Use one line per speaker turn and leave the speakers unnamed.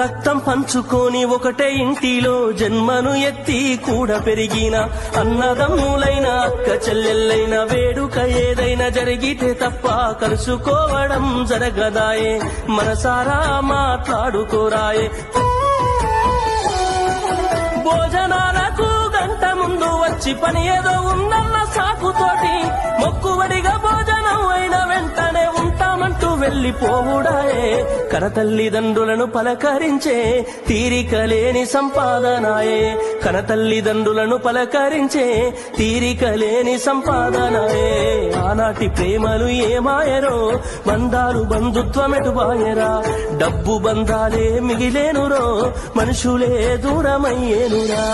రక్తం పంచుకొని ఒకటే ఇంటిలో జన్మను ఎత్తి కూడా పెరిగిన అన్నదమ్ములైన అక్క చెల్లెళ్ళైన వేడుక ఏదైనా జరిగితే తప్ప కలుసుకోవడం జరగదాయే మనసారా మాట్లాడుకోరాయే భోజనాలకు గంట ముందు వచ్చి పని ఏదో ఉందన్న సాకుతోటి మొక్కువడిగా భోజనం అయిన వెంటనే ఉంటామంటూ వెళ్లిపోవుడాయే కనతల్లిదండ్రులను పలకరించే తీరిక లేని సంపాదనాయే కనతల్లిదండ్రులను పలకరించే తీరిక లేని సంపాదనాయే ఆనాటి ప్రేమలు ఏమాయరో బంధాలు బంధుత్వమెటుబాయరా డబ్బు బంధాలే మిగిలేనురో మనుషులే దూరమయ్యేనురా